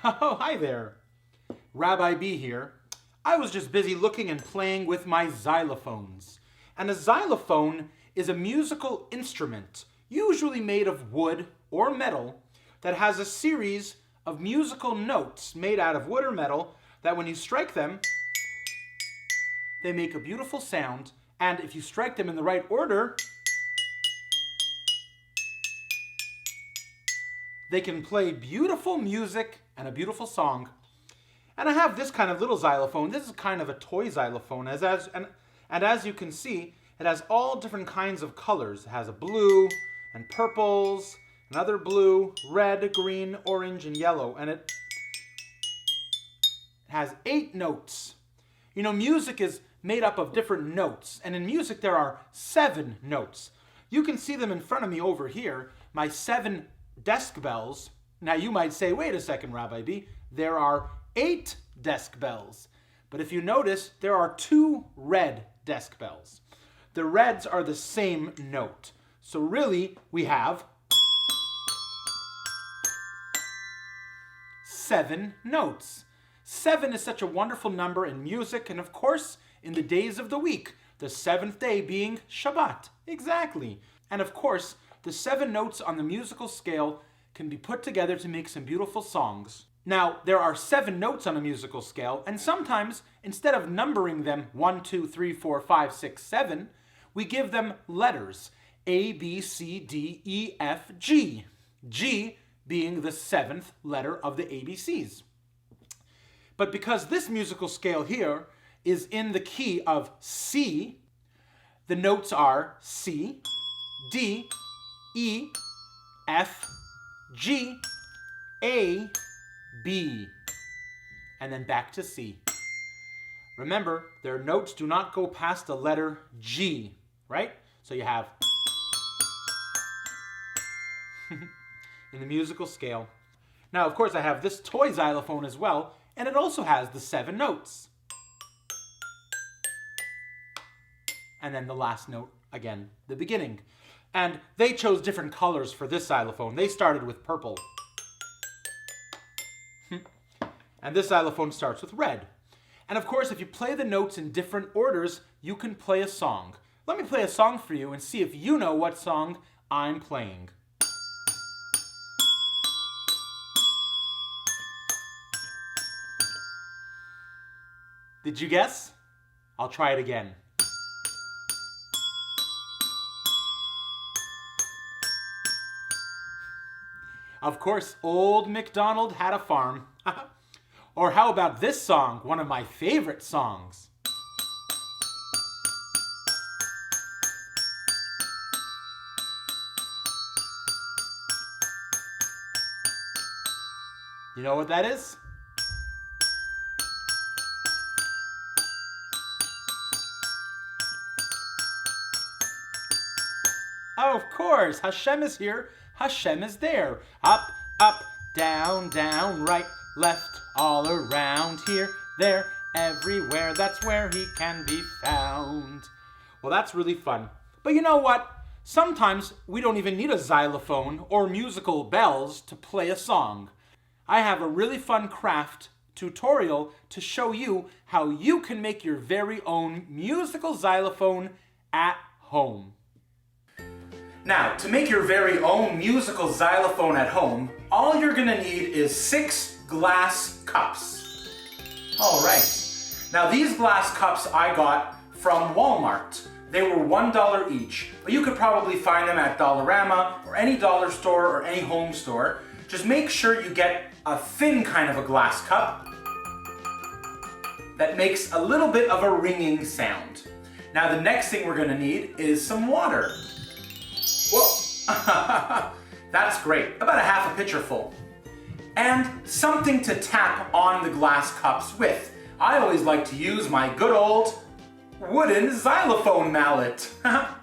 Oh, hi there. Rabbi B here. I was just busy looking and playing with my xylophones. And a xylophone is a musical instrument, usually made of wood or metal, that has a series of musical notes made out of wood or metal that when you strike them, they make a beautiful sound, and if you strike them in the right order, they can play beautiful music and a beautiful song. And I have this kind of little xylophone. This is kind of a toy xylophone. And as you can see, it has all different kinds of colors. It has a blue and purples, another blue, red, green, orange, and yellow. And it has 8 notes. You know, music is made up of different notes. And in music, there are 7 notes. You can see them in front of me over here, my 7 desk bells. Now you might say, wait a second, Rabbi B, there are 8 desk bells. But if you notice, there are 2 red desk bells. The reds are the same note. So really, we have 7 notes. 7 is such a wonderful number in music, and of course, in the days of the week, the 7th day being Shabbat. Exactly. And of course, the 7 notes on the musical scale can be put together to make some beautiful songs. Now, there are 7 notes on a musical scale, and sometimes, instead of numbering them 1, 2, 3, 4, 5, 6, 7, we give them letters. A, B, C, D, E, F, G. G being the 7th letter of the ABCs. But because this musical scale here is in the key of C, the notes are C, D, E, F, G, A, B, and then back to C. Remember, their notes do not go past the letter G, right? So you have in the musical scale. Now, of course, I have this toy xylophone as well, and it also has the 7 notes. And then the last note, again, the beginning. And they chose different colors for this xylophone. They started with purple. And this xylophone starts with red. And of course, if you play the notes in different orders, you can play a song. Let me play a song for you and see if you know what song I'm playing. Did you guess? I'll try it again. Of course, Old MacDonald had a farm. Or how about this song, one of my favorite songs? You know what that is? Oh, of course, Hashem is here, Hashem is there. Up, up, down, down, right, left, all around, here, there, everywhere, that's where he can be found. Well, that's really fun. But you know what? Sometimes we don't even need a xylophone or musical bells to play a song. I have a really fun craft tutorial to show you how you can make your very own musical xylophone at home. Now, to make your very own musical xylophone at home, all you're gonna need is 6 glass cups. All right. Now, these glass cups I got from Walmart. They were $1 each, but you could probably find them at Dollarama or any dollar store or any home store. Just make sure you get a thin kind of a glass cup that makes a little bit of a ringing sound. Now, the next thing we're gonna need is some water. Whoa, that's great. About a half a pitcher full. And something to tap on the glass cups with. I always like to use my good old wooden xylophone mallet. Now,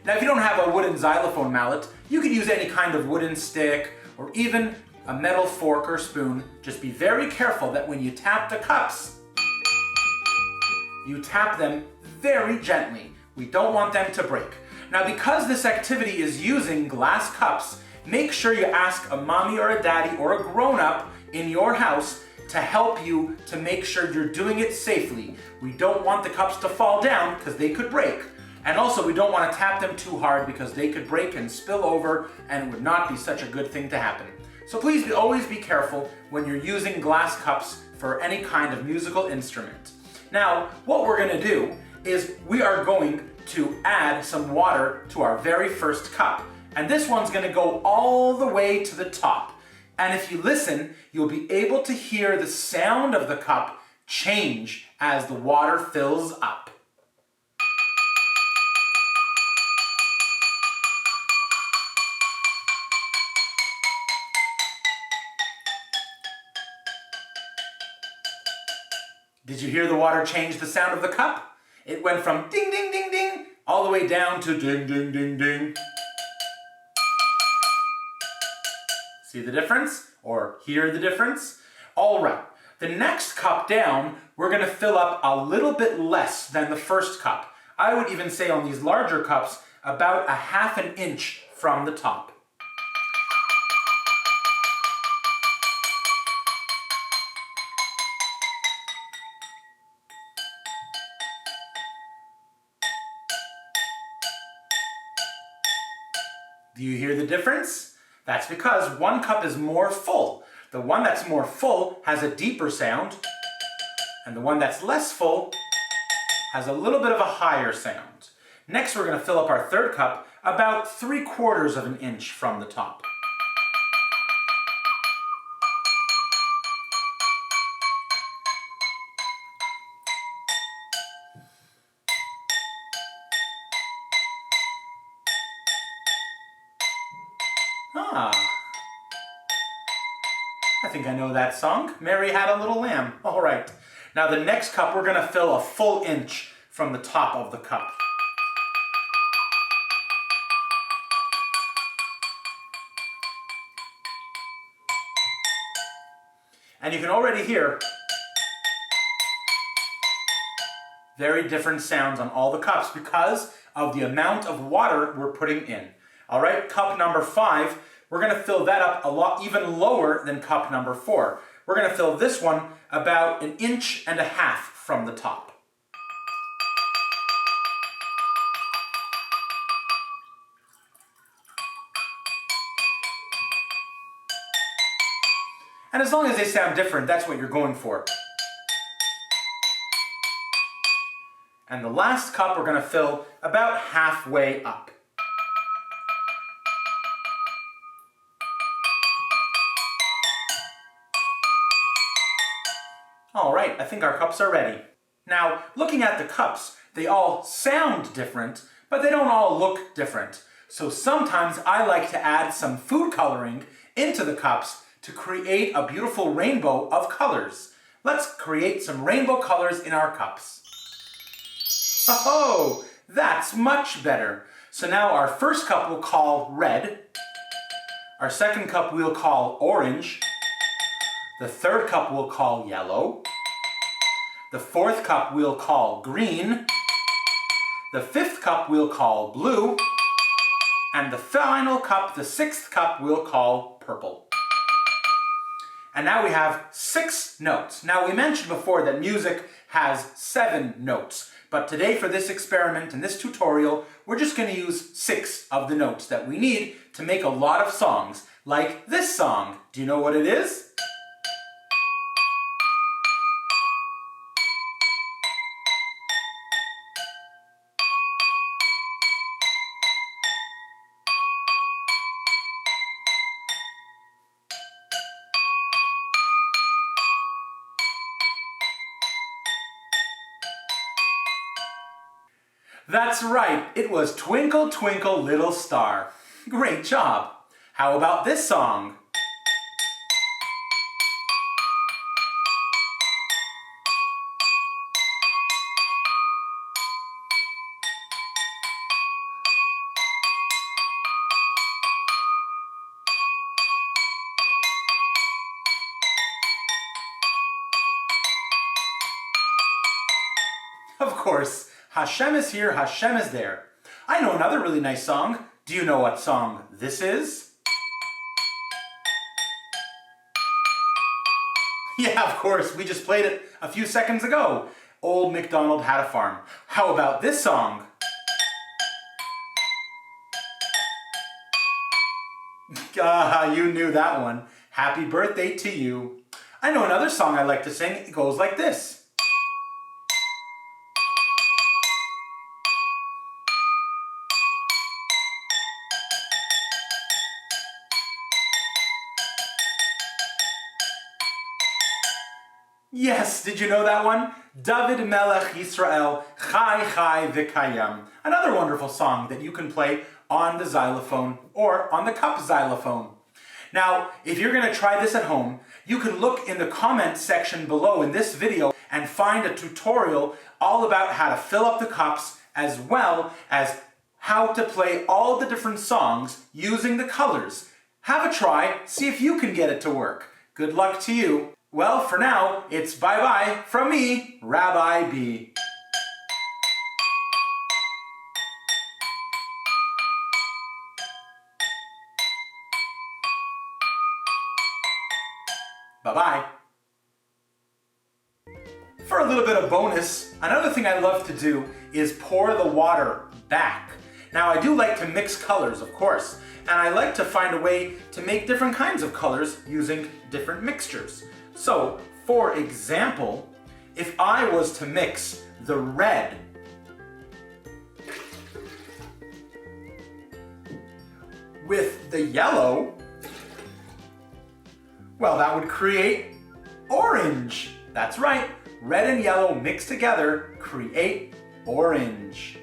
if you don't have a wooden xylophone mallet, you could use any kind of wooden stick or even a metal fork or spoon. Just be very careful that when you tap the cups, you tap them very gently. We don't want them to break. Now, because this activity is using glass cups, make sure you ask a mommy or a daddy or a grown-up in your house to help you to make sure you're doing it safely. We don't want the cups to fall down because they could break. And also we don't want to tap them too hard because they could break and spill over and it would not be such a good thing to happen. So please always be careful when you're using glass cups for any kind of musical instrument. Now, what we're going to do is we are going to add some water to our very first cup. And this one's going to go all the way to the top. And if you listen, you'll be able to hear the sound of the cup change as the water fills up. Did you hear the water change the sound of the cup? It went from ding, ding, ding, ding, all the way down to ding, ding, ding, ding. See the difference? Or hear the difference? All right, the next cup down, we're going to fill up a little bit less than the first cup. I would even say on these larger cups, about a half an inch from the top. Do you hear the difference? That's because one cup is more full. The one that's more full has a deeper sound, and the one that's less full has a little bit of a higher sound. Next, we're going to fill up our third cup about 3/4 of an inch from the top. I think I know that song. Mary Had a Little Lamb. All right. Now the next cup, we're going to fill a full inch from the top of the cup. And you can already hear very different sounds on all the cups because of the amount of water we're putting in. All right, cup number 5, we're going to fill that up a lot even lower than cup number 4. We're going to fill this one about 1.5 inches from the top. And as long as they sound different, that's what you're going for. And the last cup we're going to fill about halfway up. All right, I think our cups are ready. Now, looking at the cups, they all sound different, but they don't all look different. So sometimes I like to add some food coloring into the cups to create a beautiful rainbow of colors. Let's create some rainbow colors in our cups. Oh, that's much better. So now our first cup we'll call red. Our second cup we'll call orange. The third cup we'll call yellow. The fourth cup we'll call green. The fifth cup we'll call blue. And the final cup, the sixth cup, we'll call purple. And now we have 6 notes. Now we mentioned before that music has 7 notes. But today for this experiment and this tutorial, we're just going to use 6 of the notes that we need to make a lot of songs. Like this song. Do you know what it is? That's right, it was Twinkle, Twinkle, Little Star. Great job. How about this song? Of course, Hashem is here, Hashem is there. I know another really nice song. Do you know what song this is? Yeah, of course, we just played it a few seconds ago. Old MacDonald Had a Farm. How about this song? You knew that one. Happy birthday to you. I know another song I like to sing. It goes like this. Yes, did you know that one? David Melech Yisrael, Chai Chai V'Kayam. Another wonderful song that you can play on the xylophone or on the cup xylophone. Now, if you're going to try this at home, you can look in the comment section below in this video and find a tutorial all about how to fill up the cups as well as how to play all the different songs using the colors. Have a try, see if you can get it to work. Good luck to you. Well, for now, it's bye-bye from me, Rabbi B. Bye-bye. For a little bit of bonus, another thing I love to do is pour the water back. Now, I do like to mix colors, of course, and I like to find a way to make different kinds of colors using different mixtures. So, for example, if I was to mix the red with the yellow, well, that would create orange. That's right, red and yellow mixed together create orange.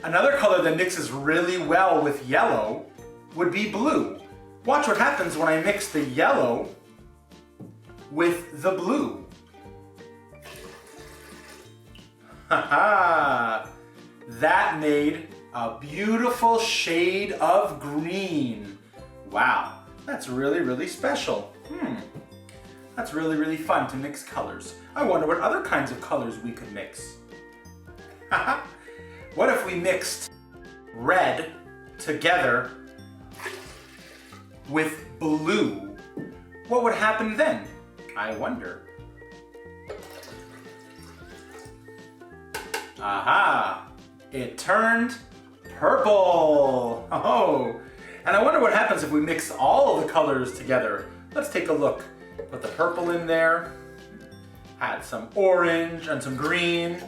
Another color that mixes really well with yellow would be blue. Watch what happens when I mix the yellow with the blue. Haha! That made a beautiful shade of green. Wow, that's really, really special. That's really, really fun to mix colors. I wonder what other kinds of colors we could mix. What if we mixed red together with blue? What would happen then? I wonder. Aha! It turned purple! Oh! And I wonder what happens if we mix all the colors together. Let's take a look. Put the purple in there. Add some orange and some green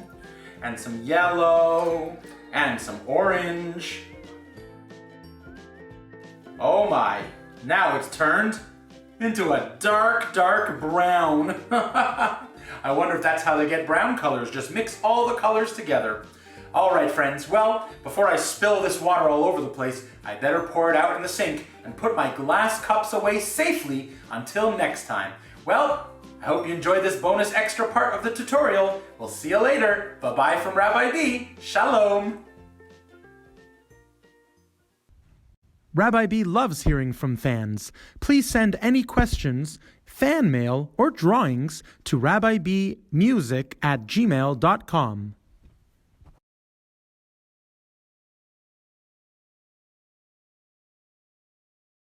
and some yellow and some orange. Oh my! Now it's turned into a dark, dark brown. I wonder if that's how they get brown colors. Just mix all the colors together. All right, friends. Well, before I spill this water all over the place, I better pour it out in the sink and put my glass cups away safely until next time. Well, I hope you enjoyed this bonus extra part of the tutorial. We'll see you later. Bye-bye from Rabbi B. Shalom. Rabbi B loves hearing from fans. Please send any questions, fan mail, or drawings to rabbibmusic@gmail.com.